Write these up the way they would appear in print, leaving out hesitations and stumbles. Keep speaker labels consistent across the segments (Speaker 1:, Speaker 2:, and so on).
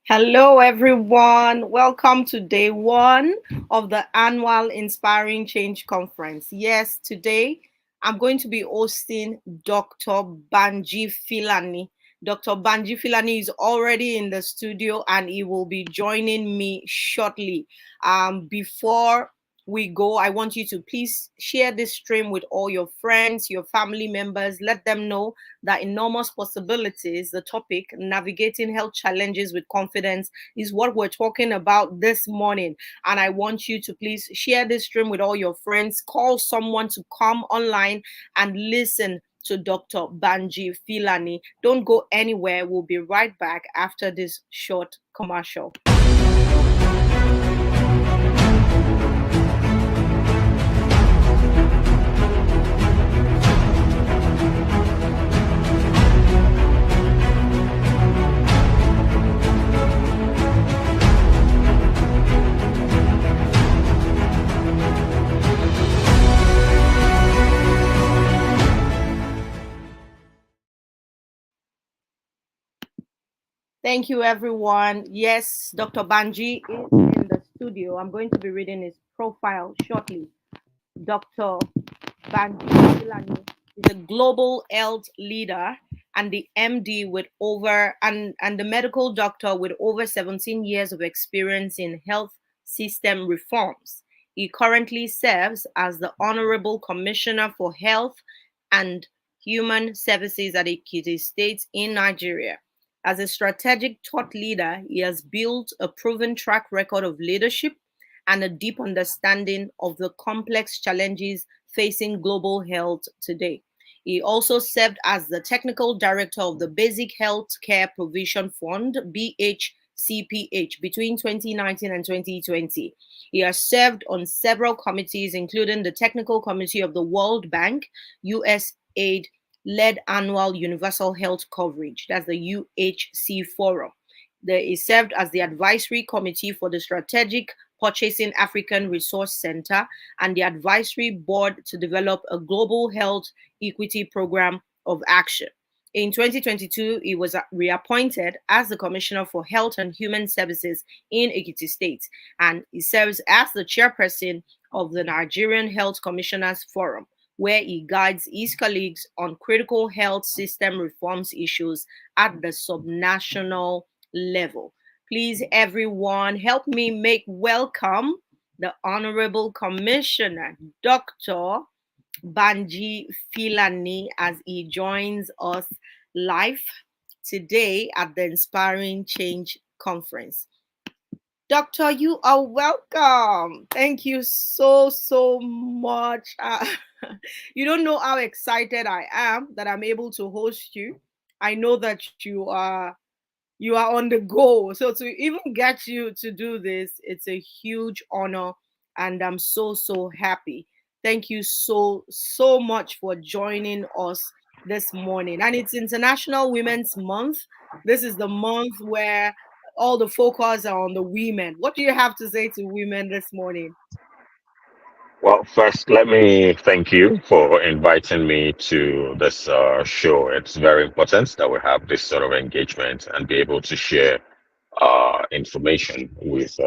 Speaker 1: Hello, everyone. Welcome to day one of the annual Inspiring Change Conference. Yes, today I'm going to be hosting Dr. Banji Filani. Dr. Banji Filani is already in the studio and he will be joining me shortly. Before we go, I want you to please share this stream with all your friends, your family members. Let them know that enormous possibilities, the topic, navigating health challenges with confidence, is what we're talking about this morning. And I want you to please share this stream with all your friends, call someone to come online and listen to Dr. Banji Filani. Don't go anywhere. We'll be right back after this short commercial. Thank you, everyone. Yes, Dr. Banji is in the studio. I'm going to be reading his profile shortly. Dr. Banji Filani is a global health leader and the MD with the medical doctor with over 17 years of experience in health system reforms. He currently serves as the Honorable Commissioner for Health and Human Services at Ekiti State in Nigeria. As a strategic thought leader, he has built a proven track record of leadership and a deep understanding of the complex challenges facing global health today. He also served as the technical director of the Basic Health Care Provision Fund, BHCPH, between 2019 and 2020. He has served on several committees, including the Technical Committee of the World Bank, USAID led annual universal health coverage. That's the UHC Forum. He served as the advisory committee for the Strategic Purchasing African Resource Center and the advisory board to develop a global health equity program of action. In 2022, he was reappointed as the Commissioner for Health and Human Services in Ekiti State, and he serves as the chairperson of the Nigerian Health Commissioners Forum, where he guides his colleagues on critical health system reforms issues at the subnational level. Please, everyone, help me make welcome the Honorable Commissioner, Dr. Banji Filani, as he joins us live today at the Inspiring Change Conference. Doctor, you are welcome. Thank you so much. You don't know how excited I am that I'm able to host you. I know that you are on the go. So to even get you to do this, it's a huge honor, and I'm so happy. Thank you so much for joining us this morning. And it's International Women's Month. This is the month where all the focus are on the women. What do you have to say to women this morning?
Speaker 2: Well, first, let me thank you for inviting me to this show. It's very important that we have this sort of engagement and be able to share information with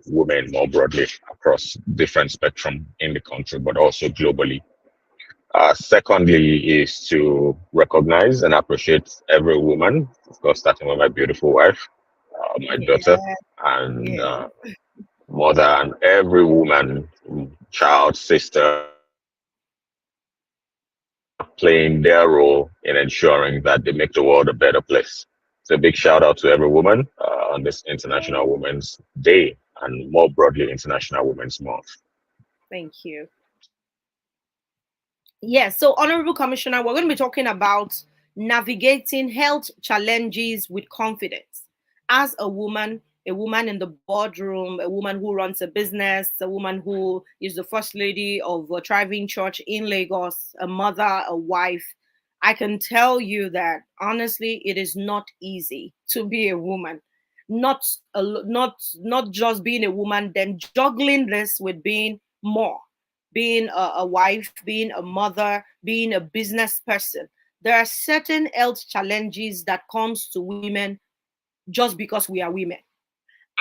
Speaker 2: women more broadly across different spectrum in the country, but also globally. Secondly, is to recognize and appreciate every woman, of course, starting with my beautiful wife, my daughter,
Speaker 1: Yeah,
Speaker 2: and
Speaker 1: yeah.
Speaker 2: mother, and every woman, child, sister, playing their role in ensuring that they make the world a better place. So, a big shout out to every woman on this International Women's Day and more broadly International Women's Month.
Speaker 1: Thank you. Yes, so Honorable Commissioner, we're going to be talking about navigating health challenges with confidence. As a woman in the boardroom, a woman who runs a business, a woman who is the first lady of a thriving church in Lagos, a mother, a wife, I can tell you that honestly, it is not easy to be a woman. Not just being a woman, then juggling this with being more. being a wife, being a mother, being a business person. There are certain health challenges that comes to women just because we are women.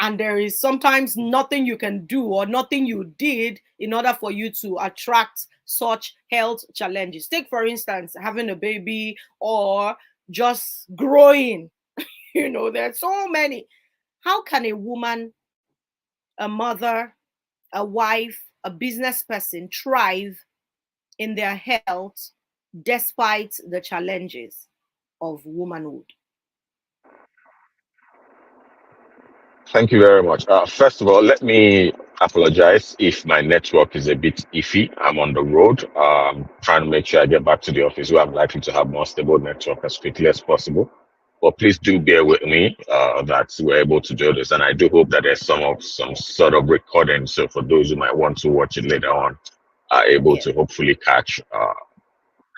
Speaker 1: And there is sometimes nothing you can do or nothing you did in order for you to attract such health challenges. Take, for instance, having a baby or just growing. There are so many. How can a woman, a mother, a wife, a business person thrive in their health despite the challenges of womanhood?
Speaker 2: Thank you very much. First of all, let me apologize if my network is a bit iffy. I'm on the road, trying to make sure I get back to the office where I'm likely to have more stable network as quickly as possible. But please do bear with me that we're able to do this, and I do hope that there's some sort of recording. So for those who might want to watch it later on, are able
Speaker 1: Yeah.
Speaker 2: to hopefully catch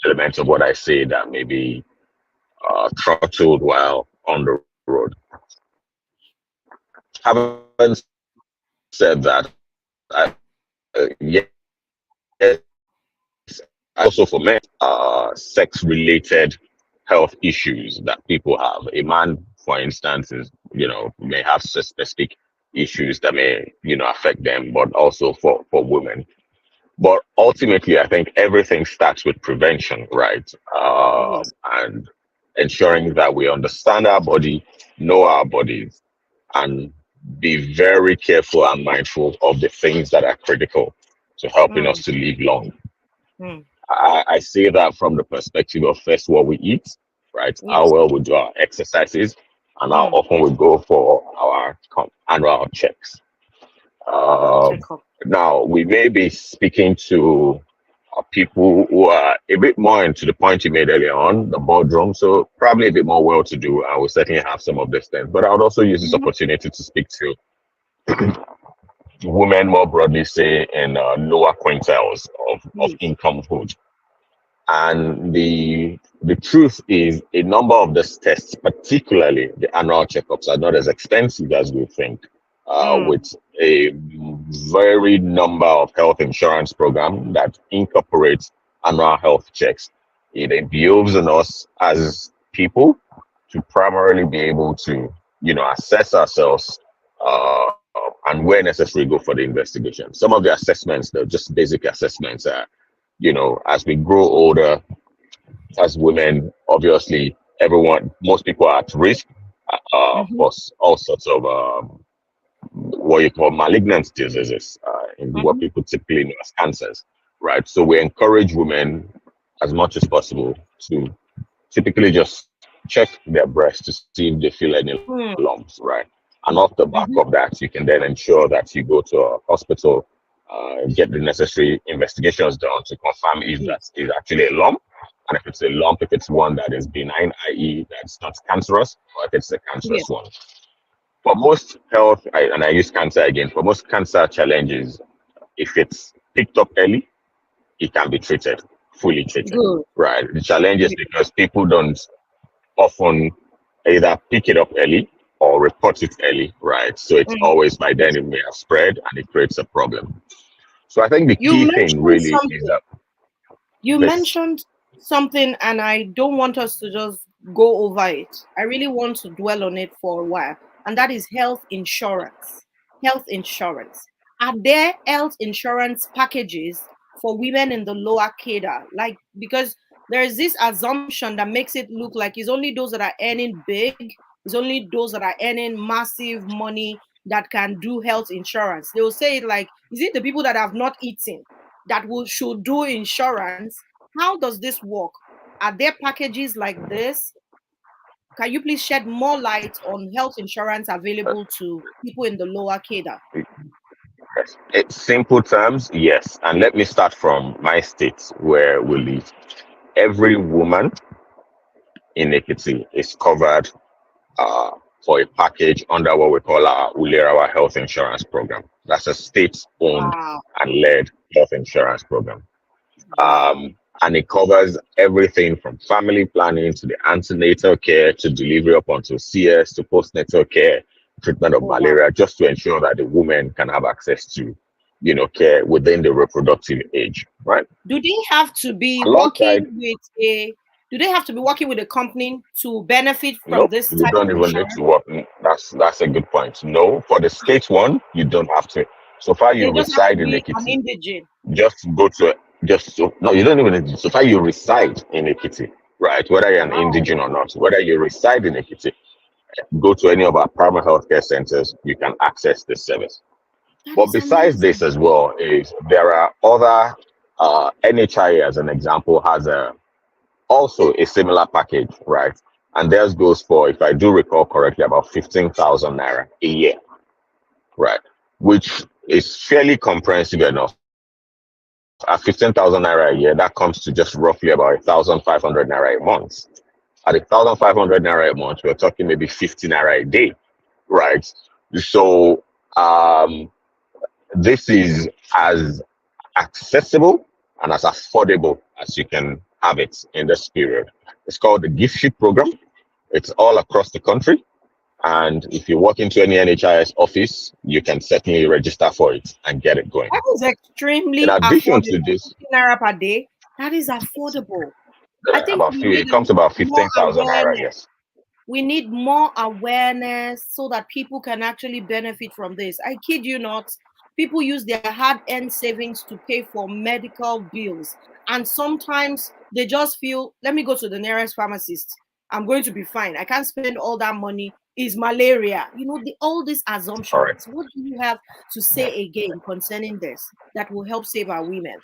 Speaker 2: elements of what I say that may be throttled while on the road. Having said that, yes, also for men, sex-related health issues that people have. A man, for instance, may have specific issues that may, affect them, but also for women. But ultimately, I think everything starts with prevention, right?
Speaker 1: Yes.
Speaker 2: And ensuring that we understand our body, know our bodies, and be very careful and mindful of the things that are critical to helping us
Speaker 1: Mm,
Speaker 2: to live long.
Speaker 1: mm.
Speaker 2: I say that from the perspective of first what we eat, right? How
Speaker 1: Yes.
Speaker 2: well we do our exercises, and how
Speaker 1: Mm.
Speaker 2: often we go for our annual checks. Uh,
Speaker 1: Checkup.
Speaker 2: Now, we may be speaking to people who are a bit more into the point you made earlier on, the boardroom, so probably a bit more well to do. I will certainly have some of these things. But I would also use this
Speaker 1: Mhm.
Speaker 2: opportunity to speak to women more broadly, say in lower quintiles of
Speaker 1: Yes.
Speaker 2: incomehood. And the truth is, a number of these tests, particularly the annual checkups, are not as expensive as we think.
Speaker 1: Mm.
Speaker 2: With a very number of health insurance program that incorporates annual health checks, it imbues in us as people to primarily be able to, assess ourselves and where necessary go for the investigation. Some of the assessments, they're just basic assessments. As we grow older, as women, obviously, most people are at risk
Speaker 1: Mhm.
Speaker 2: for all sorts of what you call malignant diseases, in what
Speaker 1: Mhm.
Speaker 2: people typically know as cancers, right? So we encourage women as much as possible to typically just check their breast to see if they feel any lumps,
Speaker 1: Mm.
Speaker 2: right? And off the back of
Speaker 1: Mhm.
Speaker 2: that, you can then ensure that you go to a hospital, get the necessary investigations done to confirm if that
Speaker 1: Yes.
Speaker 2: is actually a lump. And if it's a lump, if it's one that is benign, i.e., that's not cancerous, or if it's a
Speaker 1: Yes.
Speaker 2: cancerous one. For most and I use cancer again, for most cancer challenges, if it's picked up early, it can be treated, fully treated,
Speaker 1: Good.
Speaker 2: right? The challenge is
Speaker 1: Ye-
Speaker 2: because people don't often either pick it up early or report it early, right? So it's
Speaker 1: Mm.
Speaker 2: always by then
Speaker 1: Yes.
Speaker 2: it may have spread and it creates a problem. So I think the
Speaker 1: You
Speaker 2: key thing
Speaker 1: mentioned
Speaker 2: really is
Speaker 1: something.
Speaker 2: that
Speaker 1: You
Speaker 2: this,
Speaker 1: mentioned something, and I don't want us to just go over it. I really want to dwell on it for a while, and that is health insurance. Health insurance. Are there health insurance packages for women in the lower cadre? Like, because there is this assumption that makes it look like it's only those that are earning big, it's only those that are earning massive money that can do health insurance. They will say it like, is it the people that have not eaten that will should do insurance? How does this work? Are there packages like this? Can you please shed more light on health insurance available to people in the lower cadre?
Speaker 2: it's simple terms, yes. And let me start from my state where we live. Every woman in Ekiti is covered uh, for a package under what we call our Ulerawa Health Insurance Program. That's a state-owned
Speaker 1: Wow.
Speaker 2: and led health insurance program.
Speaker 1: Wow.
Speaker 2: And it covers everything from family planning to the antenatal care to delivery up until CS to postnatal care, treatment of
Speaker 1: Oh, wow.
Speaker 2: malaria, just to ensure that the woman can have access to, care within the reproductive age, right?
Speaker 1: Do they have to be
Speaker 2: Alongside,
Speaker 1: working with a do they have to be working with a company to benefit from
Speaker 2: nope,
Speaker 1: this
Speaker 2: you
Speaker 1: type
Speaker 2: don't
Speaker 1: of
Speaker 2: even need to
Speaker 1: insurance?
Speaker 2: work. That's a good point. No, for the state one, you don't have to. So far you
Speaker 1: They just have to
Speaker 2: reside in
Speaker 1: be an
Speaker 2: Ekiti,
Speaker 1: indigent.
Speaker 2: just go to just so no, you don't even need to, so far you reside in Ekiti, right? Whether you're an
Speaker 1: Wow,
Speaker 2: indigent or not, whether you reside in Ekiti, go to any of our primary healthcare centers, you can access this service.
Speaker 1: that
Speaker 2: But
Speaker 1: is
Speaker 2: besides this
Speaker 1: amazing.
Speaker 2: as well, is there are other NHIA as an example has a also a similar package, right? And theirs goes for, if I do recall correctly, about 15,000 naira a year, right? Which is fairly comprehensive enough. At 15,000 naira a year, that comes to just roughly about 1,500 naira a month. At 1,500 naira a month, we're talking maybe 50 naira a day, right? So this is as accessible and as affordable as you can have it in this period. It's called the Gift Ship Program. It's all across the country. And if you walk into any NHIS office, you can certainly register for it and get it going.
Speaker 1: That is
Speaker 2: In
Speaker 1: extremely
Speaker 2: addition to
Speaker 1: affordable.
Speaker 2: this,
Speaker 1: 50 naira per day. That is affordable. I think we need
Speaker 2: it comes to about
Speaker 1: more
Speaker 2: 15,000 naira,
Speaker 1: awareness.
Speaker 2: yes.
Speaker 1: We need more awareness so that people can actually benefit from this. I kid you not. People use their hard-earned savings to pay for medical bills. And sometimes they just feel, let me go to the nearest pharmacist. I'm going to be fine. I can't spend all that money. Is malaria. All these
Speaker 2: All right.
Speaker 1: assumptions. What do you have to say again concerning this that will help save our women?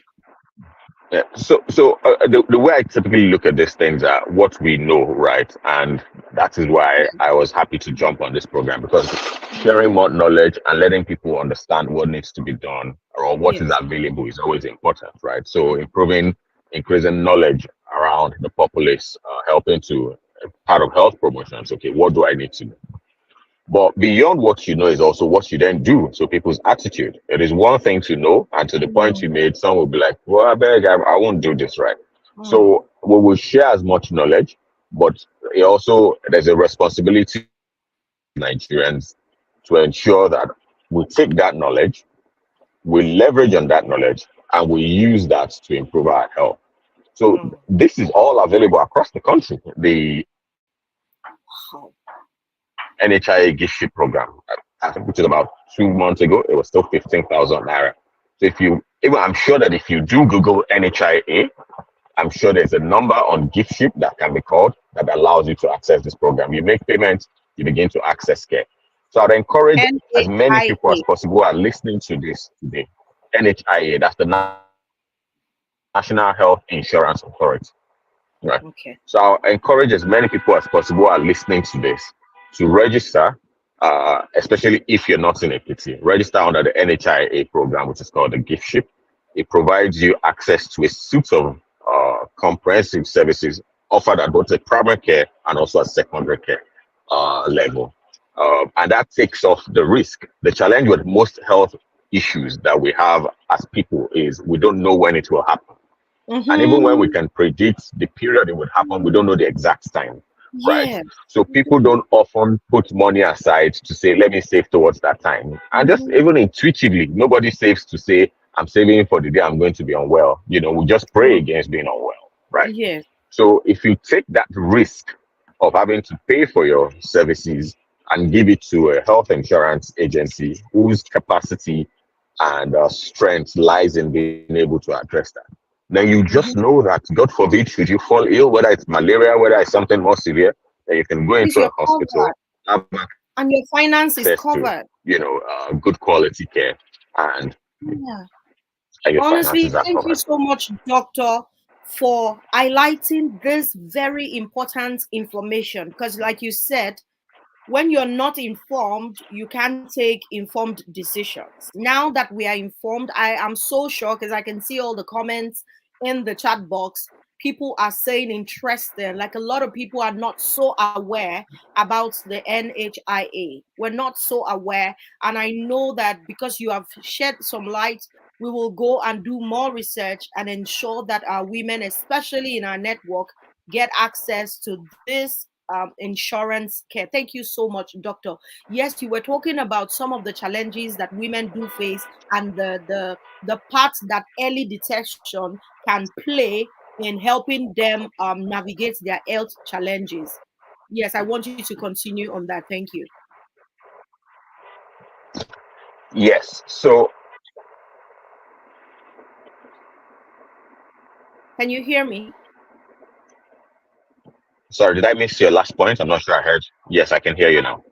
Speaker 2: Yeah. So the way I typically look at these things are what we know, right? And that is why
Speaker 1: Yeah.
Speaker 2: I was happy to jump on this program because sharing more knowledge and letting people understand what needs to be done or what is
Speaker 1: Yes.
Speaker 2: available is always important, right? So increasing knowledge around the populace, helping to part of health promotions. Okay, what do I need to do? But beyond what you know is also what you then do. So people's attitude. It is one thing to know, and to the point you
Speaker 1: Mm,
Speaker 2: made, some will be like, "Well, I beg, I won't do this right."
Speaker 1: mm,
Speaker 2: So we will share as much knowledge, but it also there's a responsibility of Nigerians to ensure that we take that knowledge, we leverage on that knowledge, and we use that to improve our health. So
Speaker 1: mm.
Speaker 2: this is all available across the country. The
Speaker 1: Wow.
Speaker 2: NHIA gift ship program. I think which is about 2 months ago, it was still 15,000 naira. So if you even I'm sure that if you do Google NHIA, I'm sure there's a number on gift ship that can be called that allows you to access this program. You make payments, you begin to access care. So I'd encourage as many people as
Speaker 1: NHIA.
Speaker 2: possible who are listening to this today. NHIA, that's the National Health Insurance Authority. Right.
Speaker 1: Okay.
Speaker 2: So I'll encourage as many people as possible who are listening to this to register, especially if you're not in Equity. Register under the NHIA program, which is called the Gift Ship. It provides you access to a suite of comprehensive services offered at both a primary care and also a secondary care level. And that takes off the risk. The challenge with most health issues that we have as people is we don't know when it will happen. And even when we
Speaker 1: Mm-hmm.
Speaker 2: can predict the period it would happen, we don't know the exact time, right?
Speaker 1: Yes.
Speaker 2: So people don't often put money aside to say, let me save towards that time. And just
Speaker 1: Mm-hmm.
Speaker 2: even intuitively, nobody saves to say, I'm saving for the day I'm going to be unwell. We just pray
Speaker 1: True.
Speaker 2: against being unwell, right?
Speaker 1: Yes.
Speaker 2: So if you take that risk of having to pay for your services and give it to a health insurance agency whose capacity and strength lies in being able to address that, then you just
Speaker 1: Mm-hmm.
Speaker 2: know that, God forbid, should you fall ill, whether it's malaria, whether it's something more severe, then you can go
Speaker 1: At least
Speaker 2: into a
Speaker 1: you're
Speaker 2: hospital,
Speaker 1: covered
Speaker 2: have
Speaker 1: and your finance is
Speaker 2: access to,
Speaker 1: covered.
Speaker 2: good quality care, and,
Speaker 1: Yeah.
Speaker 2: and your
Speaker 1: Honestly,
Speaker 2: finances are
Speaker 1: thank you
Speaker 2: covered.
Speaker 1: so much, Doctor, for highlighting this very important information. Because, like you said, when you're not informed, you can't take informed decisions. Now that we are informed, I am so shocked because I can see all the comments in the chat box. People are saying interesting. Like a lot of people are not so aware about the NHIA. We're not so aware. And I know that because you have shed some light, we will go and do more research and ensure that our women, especially in our network, get access to this insurance care. Thank you so much, Doctor. Yes, you were talking about some of the challenges that women do face and the part that early detection can play in helping them navigate their health challenges. Yes, I want you to continue on that. Thank you.
Speaker 2: Yes. So
Speaker 1: Can you hear me?
Speaker 2: sorry, did I miss your last point? I'm not sure I heard. Yes, I can hear you now.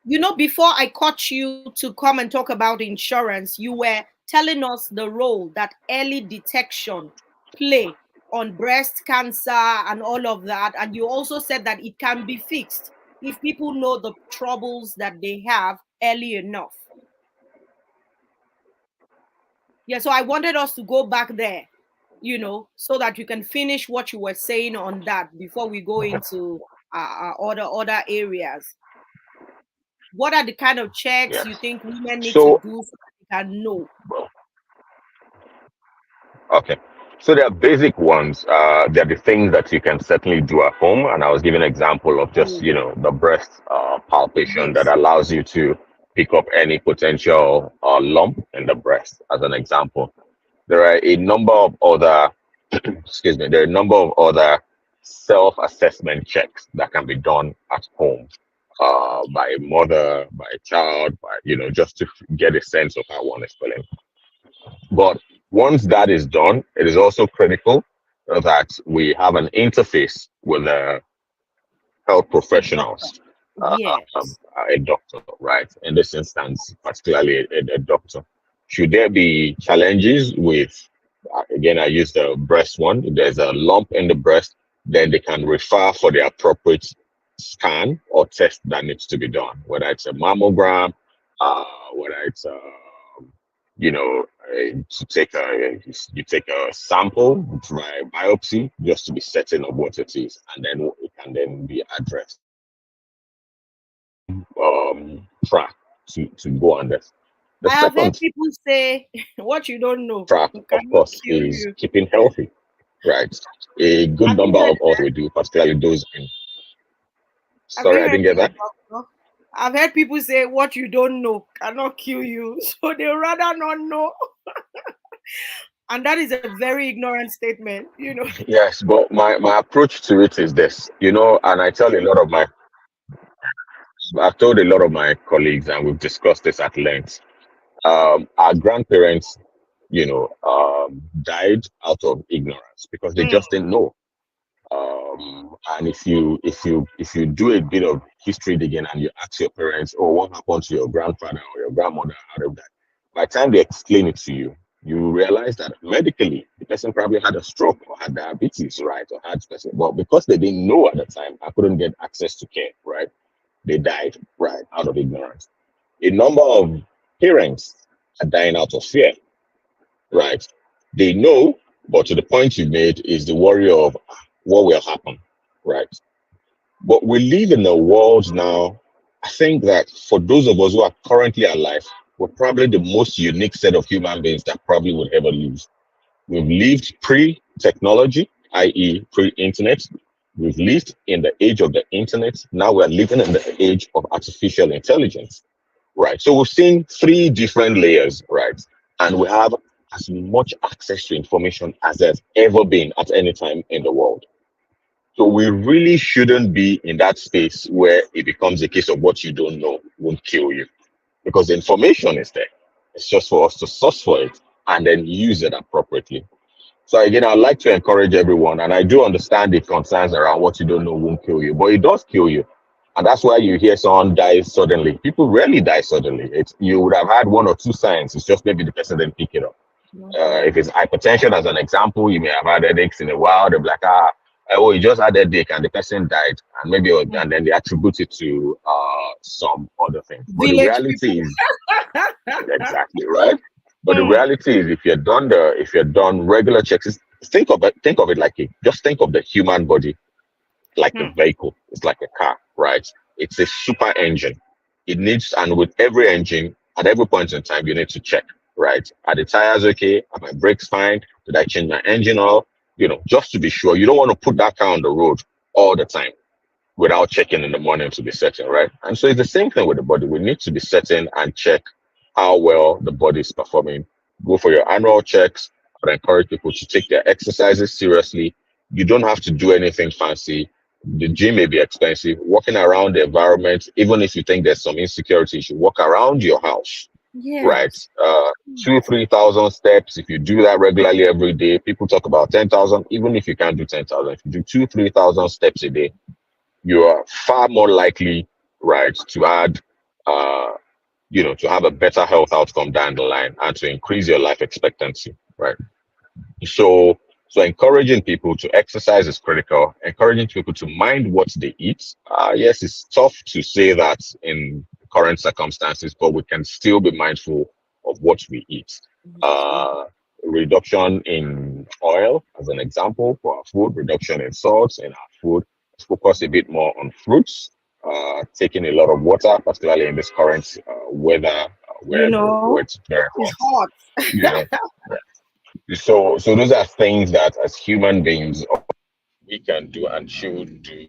Speaker 1: You know, before I caught you to come and talk about insurance, you were telling us the role that early detection play on breast cancer and all of that. And you also said that it can be fixed if people know the troubles that they have early enough. Yeah, so I wanted us to go back there, so that you can finish what you were saying on that before we go into other areas. What are the kind of checks you
Speaker 2: Yes.
Speaker 1: think women need to
Speaker 2: So,
Speaker 1: do so that they can know?
Speaker 2: okay. So there are basic ones. There are the things that you can certainly do at home. And I was giving an example of just,
Speaker 1: Mm,
Speaker 2: the breast palpation that
Speaker 1: yes.
Speaker 2: allows you to pick up any potential lump in the breast, as an example. There are a number of other, excuse me, there are a number of other self-assessment checks that can be done at home by a mother, by a child, by, just to get a sense of how one is feeling. But once that is done, it is also critical that we have an interface with the health
Speaker 1: A doctor.
Speaker 2: professionals,
Speaker 1: Yes.
Speaker 2: a doctor, right? In this instance, particularly a doctor. Should there be challenges with, again, I use the breast one, if there's a lump in the breast, then they can refer for the appropriate scan or test that needs to be done, whether it's a mammogram, whether it's to take you take a sample by biopsy just to be certain of what it is, and then it can then be addressed. Track to go on this. The
Speaker 1: I have heard
Speaker 2: second
Speaker 1: people say what you don't know
Speaker 2: track, of
Speaker 1: cannot
Speaker 2: course,
Speaker 1: kill
Speaker 2: is
Speaker 1: you.
Speaker 2: keeping healthy, right? A good
Speaker 1: Have you
Speaker 2: number
Speaker 1: heard
Speaker 2: of us
Speaker 1: that?
Speaker 2: will do, particularly those in.
Speaker 1: Have
Speaker 2: Sorry,
Speaker 1: you
Speaker 2: I
Speaker 1: heard
Speaker 2: didn't get
Speaker 1: that,
Speaker 2: that.
Speaker 1: doctor? I've heard people say what you don't know cannot kill you, so they rather not know. And that is a very ignorant statement.
Speaker 2: Yes, but my approach to it is this, and I've told a lot of my colleagues, and we've discussed this at length. Our grandparents, died out of ignorance because they
Speaker 1: Mm,
Speaker 2: just didn't know. And if you do a bit of history digging and you ask your parents, oh, what happened to your grandfather or your grandmother out of that, by the time they explain it to you, you realize that medically the person probably had a stroke or had diabetes, right, or had specific, but because they didn't know at the time, I couldn't get access to care, right? They died, right, out of ignorance. A number of parents are dying out of fear, right? They know, but to the point you made is the worry of what will happen, right? But we live in a world now, I think that for those of us who are currently alive, we're probably the most unique set of human beings that probably would ever live. We've lived pre technology, i.e., pre internet. We've lived in the age of the internet. Now we're living in the age of artificial intelligence, right? So we've seen three different layers, right? And we have as much access to information as there's ever been at any time in the world. So we really shouldn't be in that space where it becomes a case of what you don't know won't kill you because the information is there. It's just for us to source for it and then use it appropriately. So again, I'd like to encourage everyone, and I do understand the concerns around what you don't know won't kill you, but it does kill you. And that's why you hear someone die suddenly. People rarely die suddenly. It's you would have had one or two signs. It's just maybe the person didn't pick it up.
Speaker 1: yeah.
Speaker 2: If it's hypertension, as an example, you may have had headaches in a while. They're like, oh, you just had a headache and the person died, and
Speaker 1: Mm.
Speaker 2: and then they attribute it to some other things. But the
Speaker 1: Village people.
Speaker 2: reality is exactly right. But the
Speaker 1: Mm,
Speaker 2: reality is, if you're done regular checks, think of it like just think of the human body like a
Speaker 1: mm.
Speaker 2: vehicle. It's like a car, right? It's a super engine. It needs, and with every engine, at every point in time, you need to check, right? Are the tires okay? Are my brakes fine? Did I change my engine oil? Just to be sure. You don't want to put that car on the road all the time, without checking in the morning to be certain, right? And so it's the same thing with the body. We need to be certain and check how well the body is performing. Go for your annual checks. I encourage people to take their exercises seriously. You don't have to do anything fancy. The gym may be expensive. Walking around the environment, even if you think there's some insecurity, you should walk around your house, right?
Speaker 1: Yes.
Speaker 2: 2, 3,000 steps. If you do that regularly every day, people talk about 10,000. Even if you can't do 10,000, if you do 2, 3,000 steps a day, you are far more likely, right, to add, uh, to have a better health outcome down the line and to increase your life expectancy, right? So, so encouraging people to exercise is critical. Encouraging people to mind what they eat. Yes, it's tough to say that in current circumstances, but we can still be mindful of what we eat. Uh, Reduction in oil, as an example, for our food. Reduction in salt in our food. Let's focus a bit more on fruits. Taking a lot of water, particularly in this current weather,
Speaker 1: You
Speaker 2: where
Speaker 1: know,
Speaker 2: it's very
Speaker 1: it's
Speaker 2: hot.
Speaker 1: hot.
Speaker 2: You know, so those are things that as human beings we can do and should do.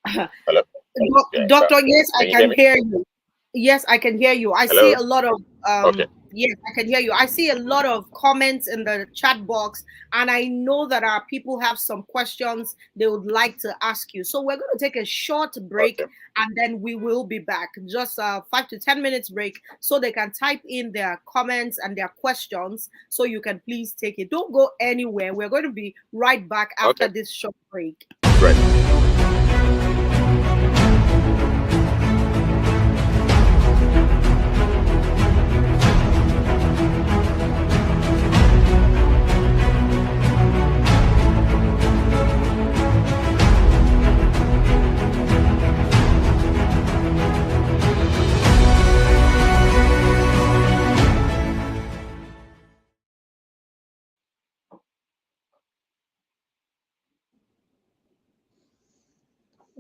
Speaker 2: Hello, yeah,
Speaker 1: Doctor, yes, I
Speaker 2: can you hear
Speaker 1: can
Speaker 2: me?
Speaker 1: hear you. Yes, I can hear you. I see
Speaker 2: Hello.
Speaker 1: a lot of
Speaker 2: Okay.
Speaker 1: yes, I can hear you. I see a lot of comments in the chat box, and I know that our people have some questions they would like to ask you. So we're going to take a short break,
Speaker 2: Okay.
Speaker 1: and then we will be back. Just 5 to 10 minutes break, so they can type in their comments and their questions. So you can please take it. Don't go anywhere. We're going to be right back after
Speaker 2: Okay.
Speaker 1: this short break.
Speaker 2: Great.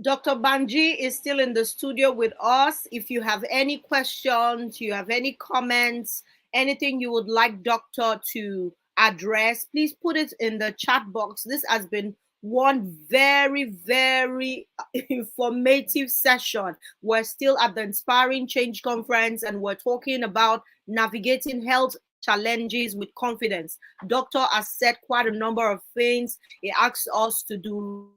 Speaker 1: Dr. Banji is still in the studio with us. If you have any questions, you have any comments, anything you would like Doctor to address, please put it in the chat box. This has been one very, very informative session. We're still at the Inspiring Change Conference and we're talking about navigating health challenges with confidence. Doctor has said quite a number of things. He asks us to do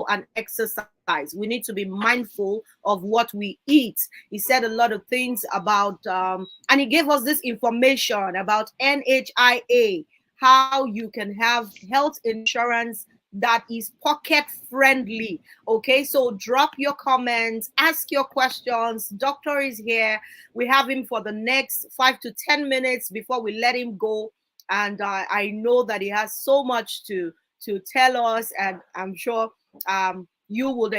Speaker 1: and exercise. We need to be mindful of what we eat. He said a lot of things about, and he gave us this information about NHIA, how you can have health insurance that is pocket friendly. Okay, so drop your comments, ask your questions. Doctor is here. We have him for the next 5 to 10 minutes before we let him go. And I know that he has so much to tell us, and I'm sure you would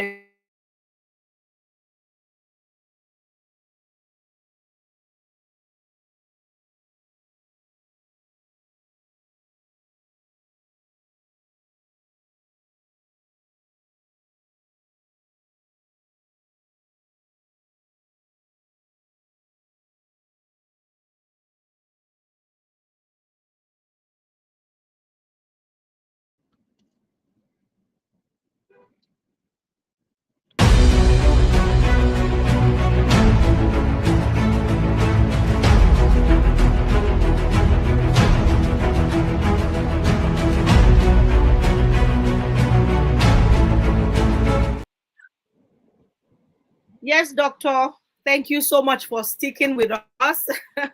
Speaker 1: Yes, doctor. Thank you so much for sticking with us.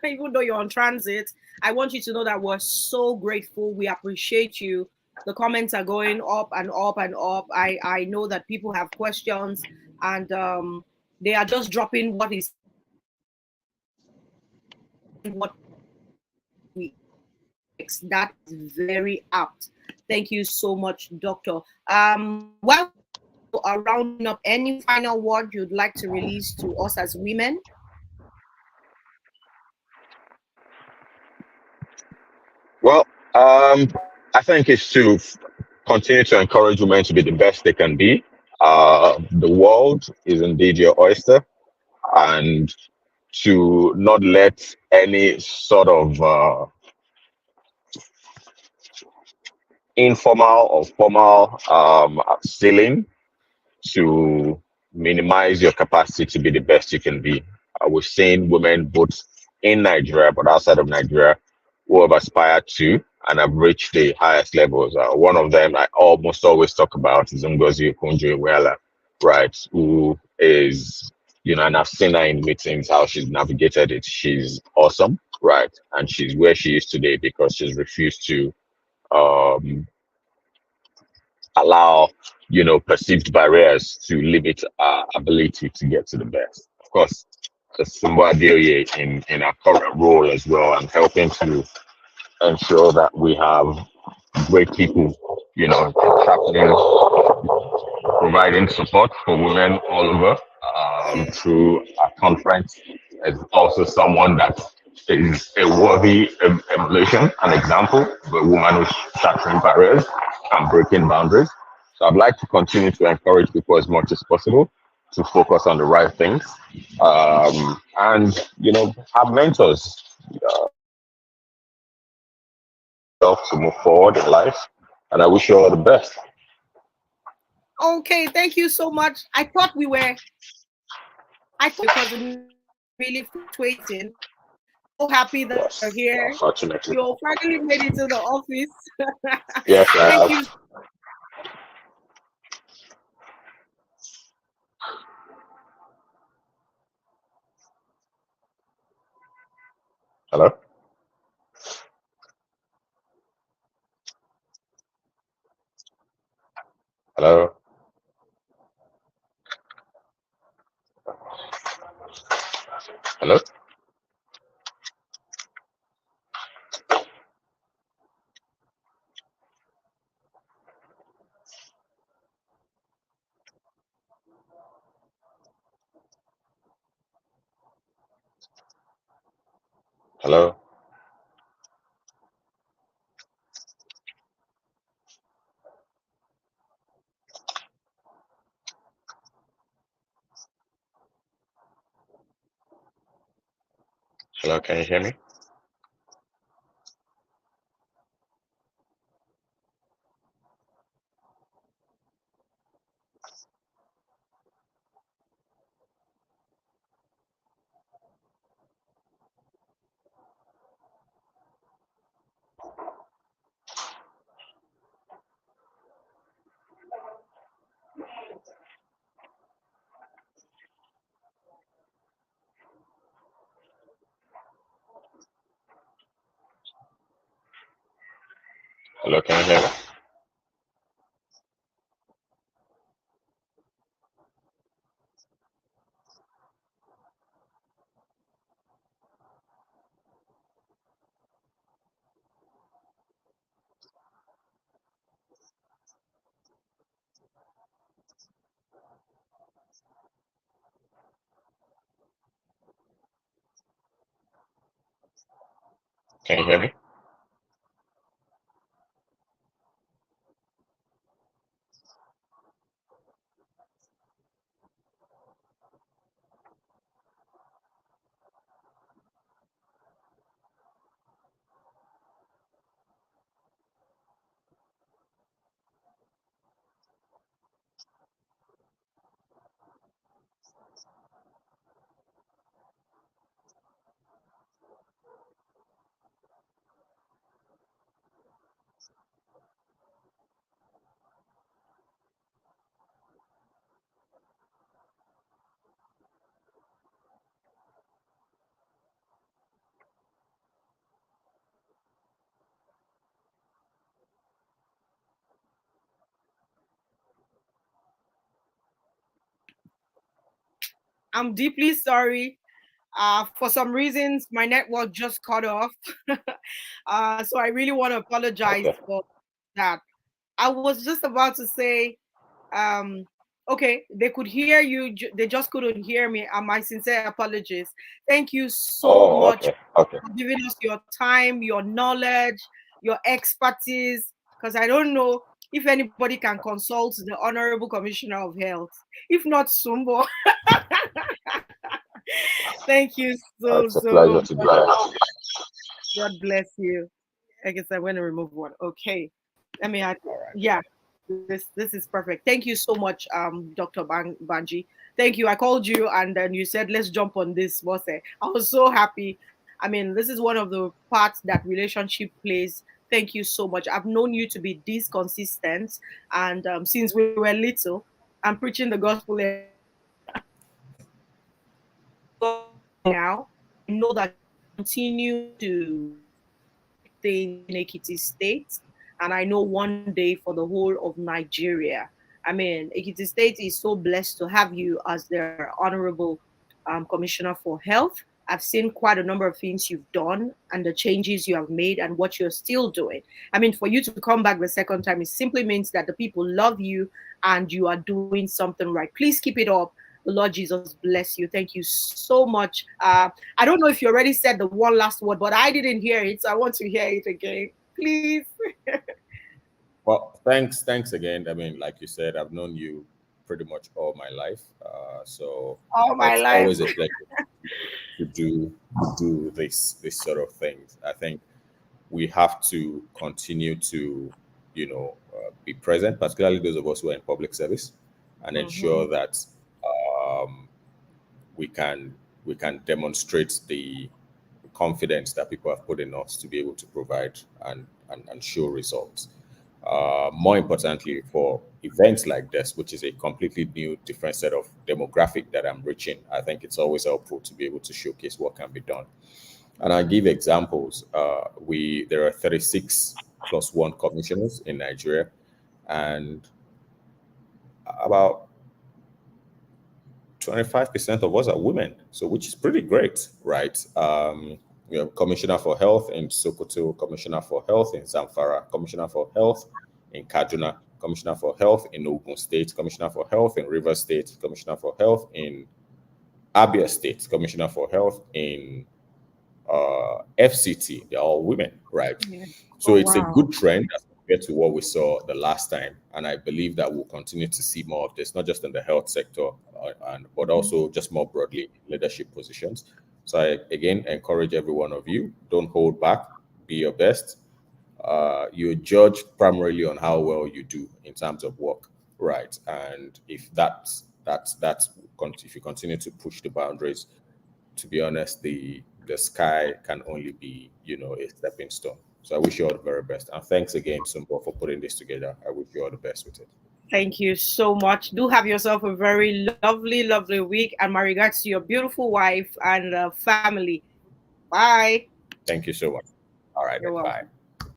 Speaker 1: Even though you're on transit, I want you to know that we're so grateful. We appreciate you. The comments are going up and up and up. I know that people have questions and they are just dropping what is what we that is very apt. Thank you so much, doctor. While are rounding up, any final word you'd like to release to us as women?
Speaker 2: Well, I think it's to continue to encourage women to be the best they can be. The world is indeed your oyster, and to not let any sort of informal or formal ceiling to minimize your capacity to be the best you can be. We've seen women both in Nigeria but outside of Nigeria who have aspired to and have reached the highest levels. One of them I almost always talk about is Ngozi Okonjo-Iweala, right? Who is, and I've seen her in meetings how she's navigated it. She's awesome, right? And she's where she is today because she's refused to um, allow perceived barriers to limit our ability to get to the best. Of course, the Sumba Adeoye in our current role as well and helping to ensure that we have great people, chaplains providing support for women all over through our conference is also someone that is a worthy emulation, an example of a woman who's shattering barriers and breaking boundaries. So I'd like to continue to encourage people as much as possible to focus on the right things, and have mentors to move forward in life. And I wish you all the best.
Speaker 1: Okay, thank you so much. I thought because it really fluctuating. So happy that you're
Speaker 2: Yes,
Speaker 1: here.
Speaker 2: unfortunately.
Speaker 1: You finally made it to the office.
Speaker 2: Yes, I
Speaker 1: Thank
Speaker 2: have.
Speaker 1: you.
Speaker 2: Hello? Hello? Hello? Hello? Hello, can you hear me? Hello, can you hear me? Can you hear me?
Speaker 1: I'm deeply sorry. For some reasons, my network just cut off. So I really want to apologize
Speaker 2: Okay.
Speaker 1: for that. I was just about to say, um, okay, they could hear you, they just couldn't hear me. And my sincere apologies. Thank you so
Speaker 2: Oh,
Speaker 1: much
Speaker 2: okay. Okay.
Speaker 1: for giving us your time, your knowledge, your expertise. Because I don't know if anybody can consult the Honorable Commissioner of Health. If not Sumbo. Thank you so,
Speaker 2: It's a
Speaker 1: so
Speaker 2: pleasure
Speaker 1: much.
Speaker 2: to be here.
Speaker 1: God bless you. I guess I'm going to remove one. Okay. I mean,
Speaker 2: All right.
Speaker 1: yeah, this is perfect. Thank you so much, Dr. Banji. Thank you. I called you and then you said let's jump on this. What's it? I was so happy. I mean, this is one of the parts that relationship plays. Thank you so much. I've known you to be this consistent, and since we were little, I'm preaching the gospel now. I know that you continue to things in Ekiti State, and I know one day for the whole of Nigeria. I mean, Ekiti State is so blessed to have you as their honorable commissioner for health. I've seen quite a number of things you've done and the changes you have made and what you're still doing. I mean, for you to come back the second time, it simply means that the people love you and you are doing something right. Please keep it up. The Lord Jesus bless you. Thank you so much. I don't know if you already said the one last word, but I didn't hear it, so I want to hear it again. Please.
Speaker 3: Well, thanks again. I mean, like you said, I've known you pretty much all my life, so
Speaker 1: All my
Speaker 3: it's
Speaker 1: life.
Speaker 3: always a pleasure to do this sort of things. I think we have to continue to, be present, particularly those of us who are in public service, and ensure
Speaker 1: Mhm.
Speaker 3: that um, we can we can demonstrate the confidence that people have put in us to be able to provide and show results. More importantly, for events like this, which is a completely new, different set of demographic that I'm reaching, I think it's always helpful to be able to showcase what can be done. And I give examples. We There are 36 plus one commissioners in Nigeria, and about 25% of us are women, so which is pretty great, right? Commissioner for Health in Sokoto, Commissioner for Health in Zamfara, Commissioner for Health in Kaduna, Commissioner for Health in Ogun State, Commissioner for Health in Rivers State, Commissioner for Health in Abia State, Commissioner for Health in FCT. They're all women, right?
Speaker 1: Yeah.
Speaker 3: So
Speaker 1: Oh,
Speaker 3: it's a
Speaker 1: wow.
Speaker 3: good trend as compared to what we saw the last time, and I believe that we'll continue to see more of this, not just in the health sector, but also just more broadly in leadership positions. So I again encourage every one of you: don't hold back, be your best. You're judged primarily on how well you do in terms of work, right? And if if you continue to push the boundaries, to be honest, the sky can only be, a stepping stone. So I wish you all the very best. And thanks again, Sumbo, for putting this together. I wish you all the best with it.
Speaker 1: Thank you so much. Do have yourself a very lovely, lovely week. And my regards to your beautiful wife and family. Bye.
Speaker 3: Thank you so much. All right,
Speaker 1: You're
Speaker 3: then. Bye.
Speaker 1: welcome.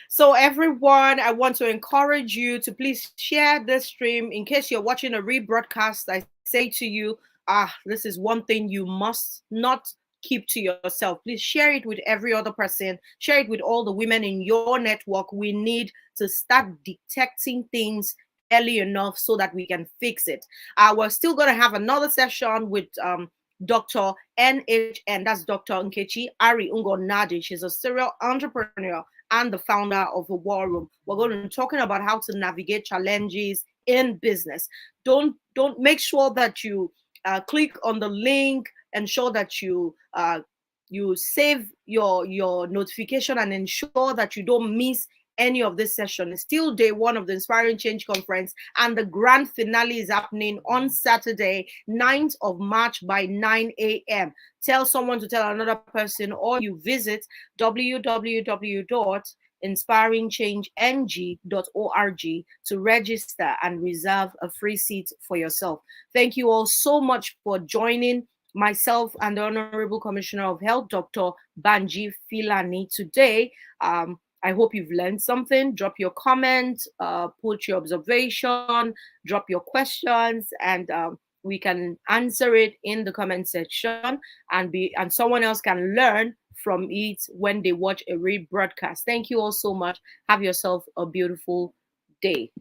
Speaker 1: So, everyone, I want to encourage you to please share this stream. In case you're watching a rebroadcast, I say to you, this is one thing you must not keep to yourself. Please share it with every other person, share it with all the women in your network. We need to start detecting things early enough so that we can fix it. We're still going to have another session with Dr. NHN, that's Dr. Nkechi Ari Ungo Nadi. She's a serial entrepreneur and the founder of the War Room. We're going to be talking about how to navigate challenges in business. Don't make sure that you click on the link, ensure that you save your notification and ensure that you don't miss any of this session. It's still day one of the Inspiring Change Conference, and the grand finale is happening on Saturday, 9th of March by 9 a.m. Tell someone to tell another person, or you visit www.inspiringchangeng.org to register and reserve a free seat for yourself. Thank you all so much for joining myself and the Honorable Commissioner of Health, Dr. Banji Filani, today. I hope you've learned something. Drop your comment, put your observation, drop your questions, and we can answer it in the comment section, and someone else can learn from it when they watch a rebroadcast. Thank you all so much. Have yourself a beautiful day.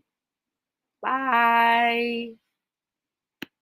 Speaker 1: Bye.